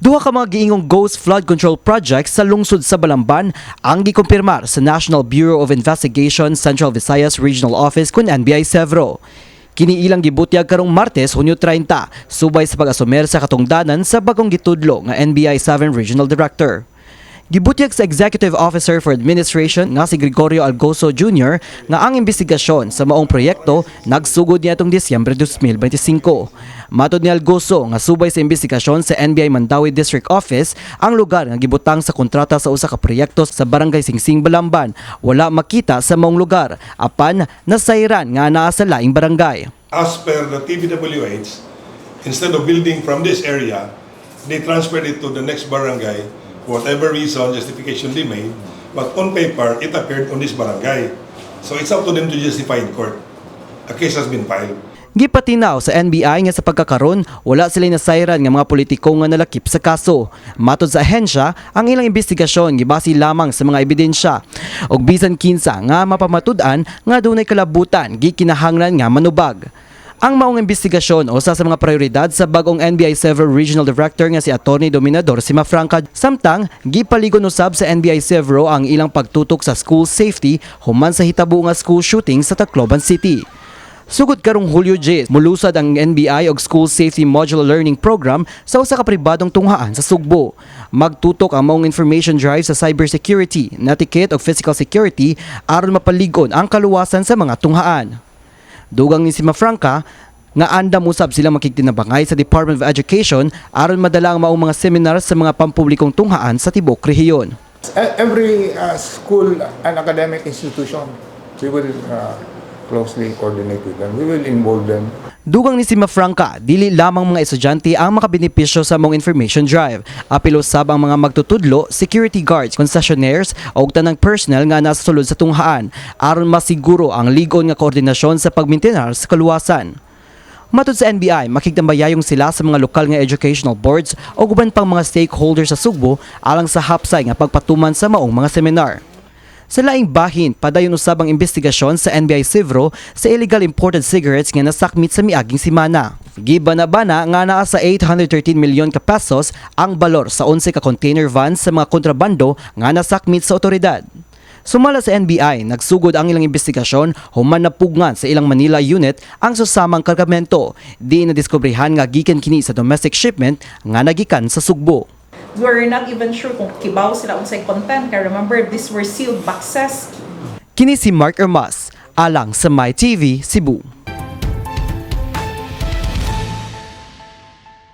Duha ka mga giingong ghost flood control projects sa lungsod sa Balamban ang gikumpirmar sa National Bureau of Investigation Central Visayas Regional Office kun NBI Sevro. Kini ilang gibutyag karong Martes, Hunyo 30, subay sa pag-asumer sa katungdanan sa bagong gitudlo nga NBI 7 Regional Director. Gibutyag sa Executive Officer for Administration nga si Gregorio Algoso Jr. nga ang investigasyon sa maong proyekto nagsugod niya itong Disyembre 2025. Matod ni Algoso nga subay sa investigasyon sa NBI Mandawi District Office, ang lugar nga gibutang sa kontrata sa usa ka proyekto sa Barangay Singsing, Balamban wala makita sa maong lugar apan nasayran nga naa sa laing barangay. As per the TBWH, instead of building from this area, they transferred it to the next barangay. Whatever reason, justification they made, but on paper, it appeared on this barangay. So it's up to them to justify in court. A case has been filed. Gipatinaw sa NBI nga sa pagkakaron, wala sila nasayran nga mga politiko nga nalakip sa kaso. Matod sa ahensya, ang ilang investigasyon gibase lamang sa mga ebidensya. Og bisan kinsa nga mapamatud-an nga dunay kalabutan gikinahanglan nga manubag. Ang maong investigasyon usa sa mga prioridad sa bagong NBI Sevro Regional Director nga si Atty. Dominador Simafranca. Samtang gipaligon usab sa NBI Sevro ang ilang pagtutok sa school safety human sa hitabo nga school shooting sa Tacloban City. Sugod karong Hulyo 10, mulusad ang NBI og School Safety Modular Learning Program sa usa ka pribadong tunghaan sa Sugbo. Magtutok ang maong information drive sa cybersecurity, netiquette ug physical security aron mapaligon ang kaluwasan sa mga tunghaan. Dugang ni Simafranca nga andam usab sila makigtinabangay sa Department of Education aron madala ang maong mga seminar sa mga pampublikong tunghaan sa tibok rehiyon. Every school and academic institution, we will closely coordinate with them. We will involve them. Dugang ni Simafranca, dili lamang mga estudyante ang makabenepisyo sa mong information drive. Apil usab ang mga magtutudlo, security guards, concessionaires o tanang personnel nga nasa sulod sa tunghaan aron masiguro ang ligon nga koordinasyon sa pagmintenar sa kaluwasan. Matod sa NBI, makigtambayayong sila sa mga lokal nga educational boards o guban pang mga stakeholders sa Sugbo alang sa hapsay nga pagpatuman sa maong mga seminar. Sa laing bahin, padayon usab ang investigasyon sa NBI Sevro sa illegal imported cigarettes nga nasakmit sa miaging semana. Gibanabana nga naa sa 813 milyon ka pesos ang balor sa 11 ka container vans sa mga kontrabando nga nasakmit sa otoridad. Sumala sa NBI, nagsugod ang ilang investigasyon human napugngan sa ilang Manila unit ang susamang kargamento. Di na diskubrihan nga gikan kini sa domestic shipment nga nagikan sa Sugbo. We're not even sure kung kibaw sila unsay content. Kaya remember, these were sealed boxes. Kini si Mark Ermas, alang sa My TV Cebu.